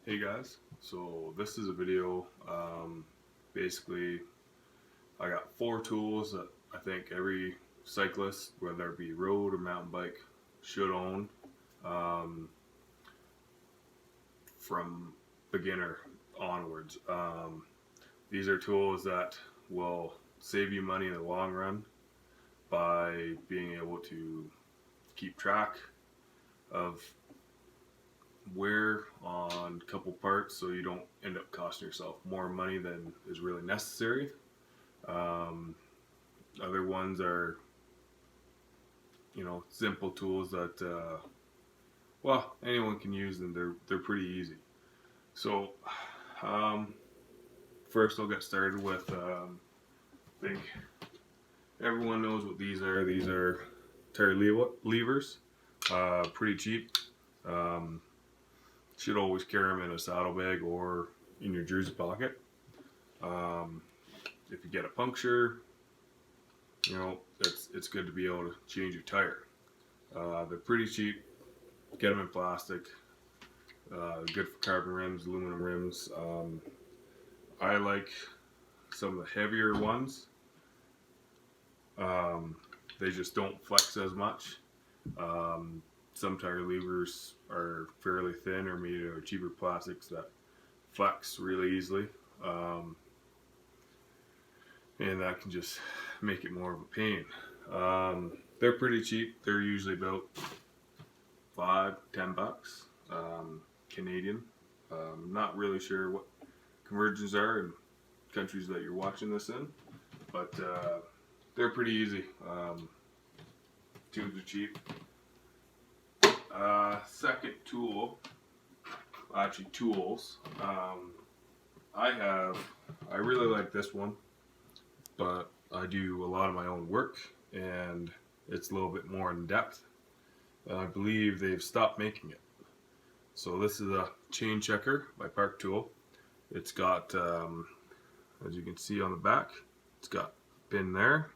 Hey guys, so this is a video. Basically, I got 4 tools that I think every cyclist, whether it be road or mountain bike, should own from beginner onwards. These are tools that will save you money in the long run by being able to keep track of wear on a couple parts so you don't end up costing yourself more money than is really necessary. Other ones are, simple tools that, anyone can use, and they're pretty easy. So, first I'll get started with, I think everyone knows what these are. These are tire levers, pretty cheap. Should always carry them in a saddlebag or in your jersey pocket. If you get a puncture, it's good to be able to change your tire. They're pretty cheap. Get them in plastic. Good for carbon rims, aluminum rims. I like some of the heavier ones. They just don't flex as much. Some tire levers are fairly thin or made out of cheaper plastics that flex really easily, and that can just make it more of a pain. They're pretty cheap. They're usually about $5-10 Canadian. Not really sure what conversions are in countries that you're watching this in, but they're pretty easy. Tubes are cheap. Second tool, actually tools, I really like this one, but I do a lot of my own work and it's a little bit more in depth. I believe they've stopped making it. So this is a chain checker by Park Tool. It's got, as you can see on the back, it's got a pin there,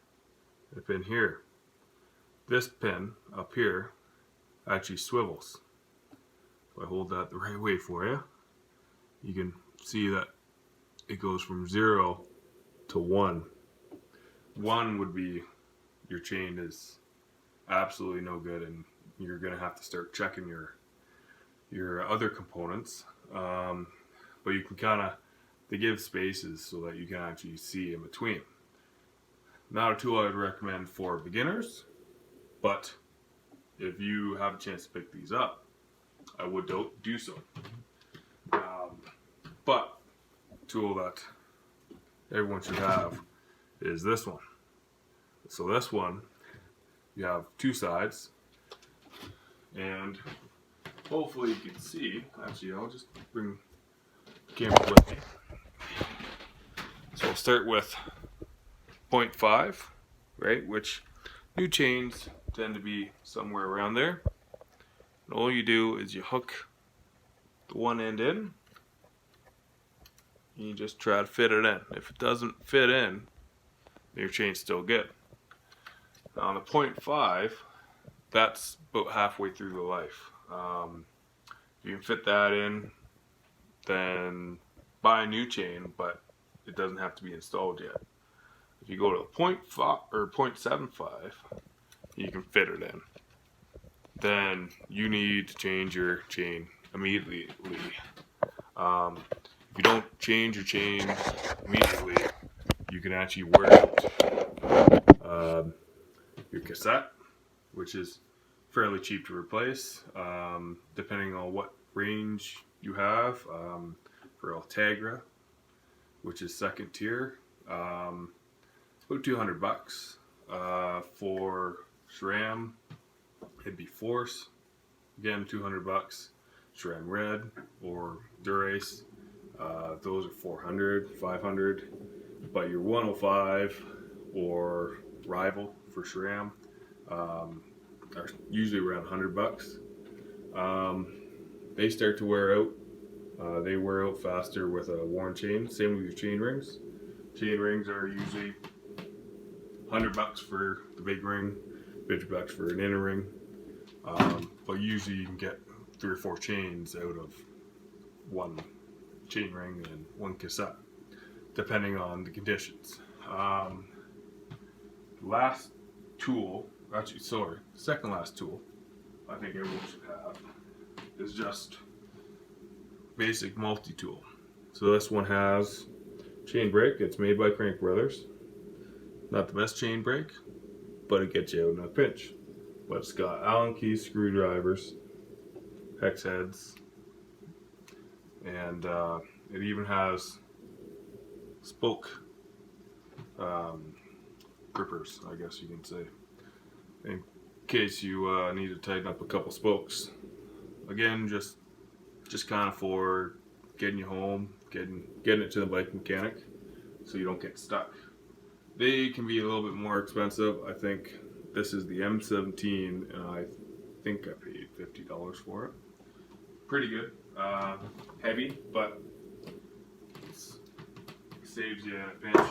and a pin here. This pin up here actually swivels. If I hold that the right way for you, you can see that it goes from 0 to 1. 1 would be your chain is absolutely no good, and you're gonna have to start checking your other components. But you can they give spaces so that you can actually see in between. Not a tool I would recommend for beginners, but if you have a chance to pick these up, I would do so. But a tool that everyone should have is this one. So this one, you have 2 sides, and hopefully you can see. Actually, I'll just bring the camera with me. So I'll start with 0.5, right, which new chains tend to be somewhere around there. And all you do is you hook the one end in, and you just try to fit it in. If it doesn't fit in, your chain's still good. Now on the 0.5, that's about halfway through the life. If you can fit that in, then buy a new chain, but it doesn't have to be installed yet. If you go to 0.5 or 0.75, you can fit it in. Then you need to change your chain immediately. If you don't change your chain immediately, you can actually wear out your cassette, which is fairly cheap to replace, depending on what range you have. For Altagra, which is second tier, about $200. For SRAM, it'd be Force, again $200. SRAM Red or Durace, those are $400, $500. But your 105 or Rival for SRAM are usually around $100. They start to wear out. They wear out faster with a worn chain. Same with your chain rings. Chain rings are usually $100 for the big ring, $50 for an inner ring. But usually you can get 3 or 4 chains out of one chain ring and one cassette, depending on the conditions. Last tool, actually, sorry, second last tool I think everyone should have is just basic multi-tool. So this one has chain brake. It's made by Crank Brothers. Not the best chain brake, but it gets you out in a pinch. But it's got Allen keys, screwdrivers, hex heads, and it even has spoke grippers, I guess you can say, in case you need to tighten up a couple spokes. Again, just kind of for getting you home, getting it to the bike mechanic, so you don't get stuck. They can be a little bit more expensive. I think this is the M17, and I think I paid $50 for it. Pretty good. Heavy, but it saves you in a pinch.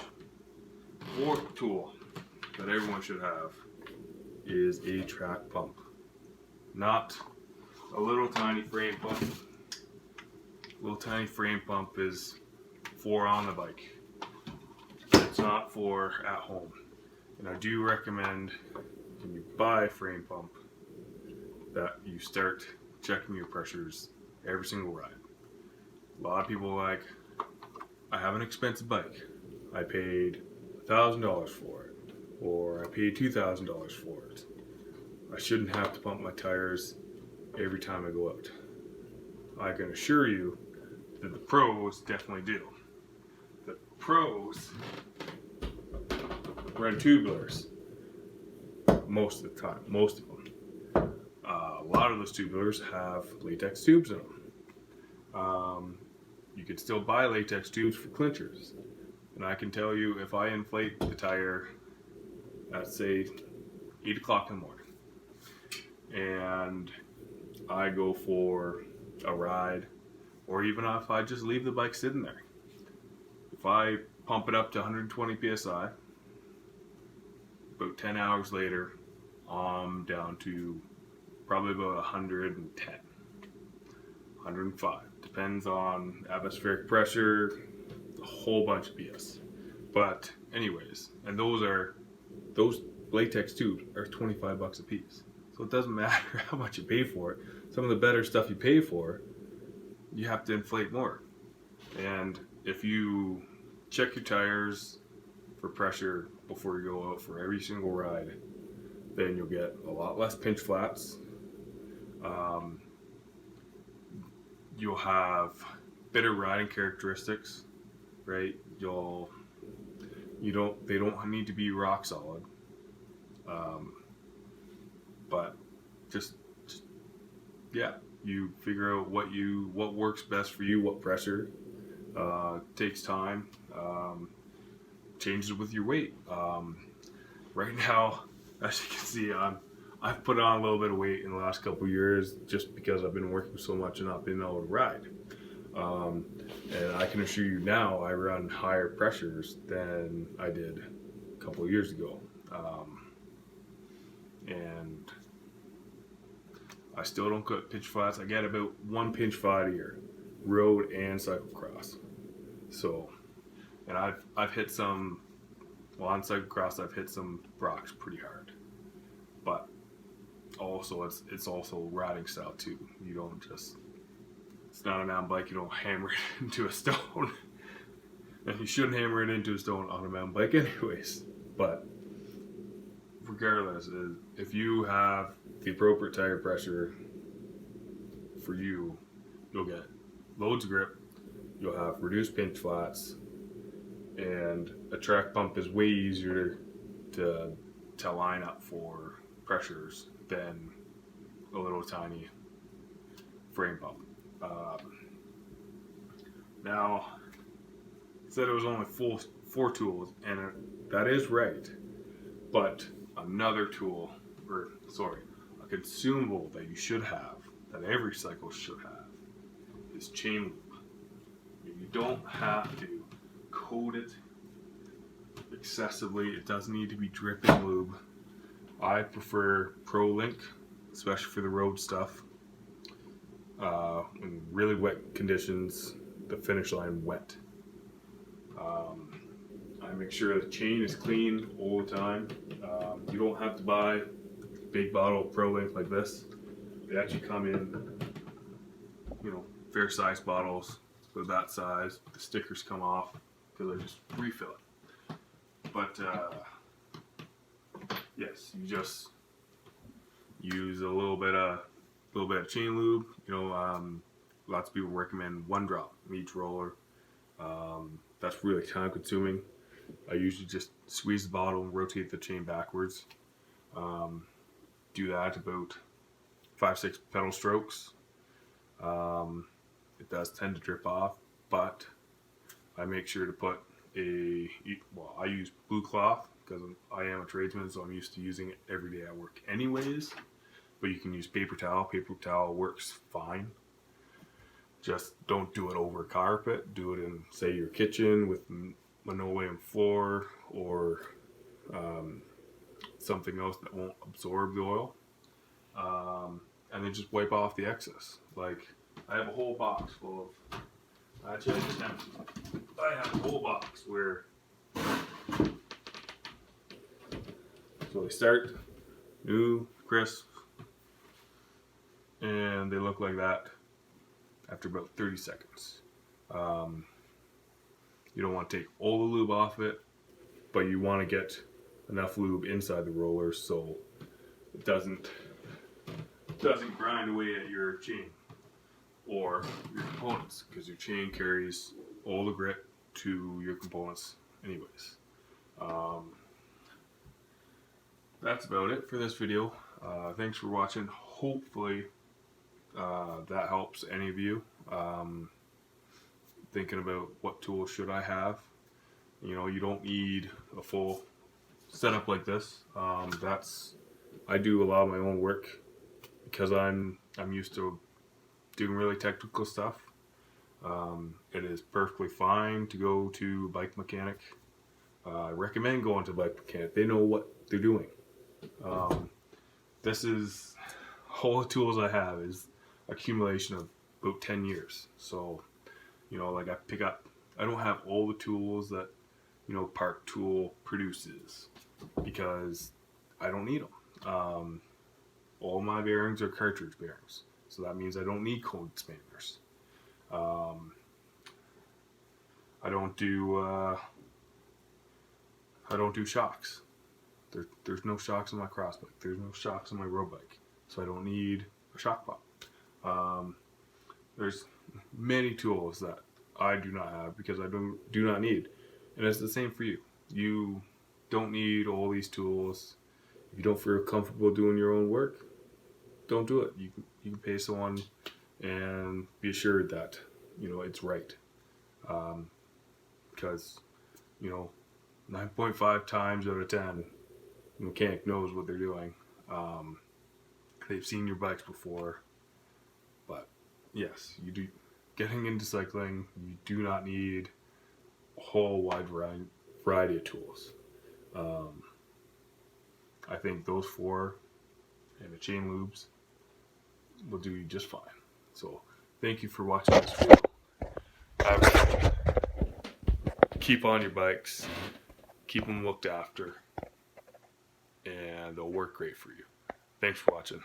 Fourth tool that everyone should have is a track pump. Not a little tiny frame pump. Little tiny frame pump is for on the bike. It's not for at home. And I do recommend when you buy a frame pump that you start checking your pressures every single ride. A lot of people are like, I have an expensive bike. I paid $1,000 for it, or I paid $2,000 for it. I shouldn't have to pump my tires every time I go out. I can assure you that the pros definitely do. The pros run tubulars most of the time, most of them. A lot of those tubulars have latex tubes in them. You could still buy latex tubes for clinchers. And I can tell you, if I inflate the tire at, say, 8 o'clock in the morning, and I go for a ride, or even if I just leave the bike sitting there, if I pump it up to 120 psi, about 10 hours later, I'm down to probably about 110, 105. Depends on atmospheric pressure, a whole bunch of BS. But anyways, and those latex tubes are $25 a piece. So it doesn't matter how much you pay for it. Some of the better stuff you pay for, you have to inflate more. And if you check your tires for pressure before you go out for every single ride, then you'll get a lot less pinch flats. You'll have better riding characteristics, right? They don't need to be rock solid. But just yeah, you figure out what works best for you, what pressure. Takes time. Changes with your weight. Right now, as you can see, I've put on a little bit of weight in the last couple of years just because I've been working so much and not being able to ride. And I can assure you now, I run higher pressures than I did a couple of years ago. And I still don't cut pinch flats. I get about 1 pinch flat a year, road and cyclocross. So, and I've hit some, well, on cyclocross I've hit some rocks pretty hard. But also it's also riding style too. You don't just, it's not a mountain bike, you don't hammer it into a stone. And you shouldn't hammer it into a stone on a mountain bike anyways. But regardless, if you have the appropriate tire pressure for you, you'll get loads of grip, you'll have reduced pinch flats, and a track pump is way easier to line up for pressures than a little tiny frame pump. Now, I said it was only four tools, and that is right, but another tool, a consumable that you should have, that every cyclist should have, is chain lube. You don't have to coat it excessively. It doesn't need to be dripping lube. I prefer Pro Link, especially for the road stuff. in really wet conditions, the finish line wet. I make sure the chain is clean all the time. You don't have to buy a big bottle of Pro Link like this. They actually come in, fair size bottles for that size. The stickers come off because I just refill it. But yes, you just use a little bit of chain lube. Lots of people recommend 1 drop in each roller. That's really time consuming. I usually just squeeze the bottle and rotate the chain backwards. Do that about 5-6 pedal strokes. It does tend to drip off, but I make sure to put I use blue cloth because I am a tradesman, so I'm used to using it every day at work anyways. But you can use paper towel. Paper towel works fine. Just don't do it over carpet. Do it in, say, your kitchen with linoleum floor or something else that won't absorb the oil. And then just wipe off the excess. Like, I have a whole box full of, actually I just empty. I have a whole box where, so they start new, crisp, and they look like that after about 30 seconds. You don't want to take all the lube off it, but you want to get enough lube inside the roller so it doesn't grind away at your chain or your components, because your chain carries all the grit to your components anyways. That's about it for this video. Thanks for watching. Hopefully that helps any of you thinking about what tools should I have. You don't need a full setup like this. I do a lot of my own work because I'm used to doing really technical stuff. It is perfectly fine to go to a bike mechanic. I recommend going to a bike mechanic. They know what they're doing. This is all the tools I have is accumulation of about 10 years. So, like I don't have all the tools that, Park Tool produces because I don't need them. All my bearings are cartridge bearings. So that means I don't need cone expanders. I don't do shocks. There's no shocks on my cross bike. There's no shocks on my road bike. So I don't need a shock pop. There's many tools that I do not have because I do not need. And it's the same for you. You don't need all these tools. If you don't feel comfortable doing your own work, don't do it. You can pay someone and be assured that it's right. Because 9.5 times out of 10, the mechanic knows what they're doing. They've seen your bikes before. But yes, you do. Getting into cycling, you do not need a whole wide variety of tools. I think those 4 and the chain lubes will do you just fine. So thank you for watching this video. Keep on your bikes, keep them looked after, and they'll work great for you. Thanks for watching.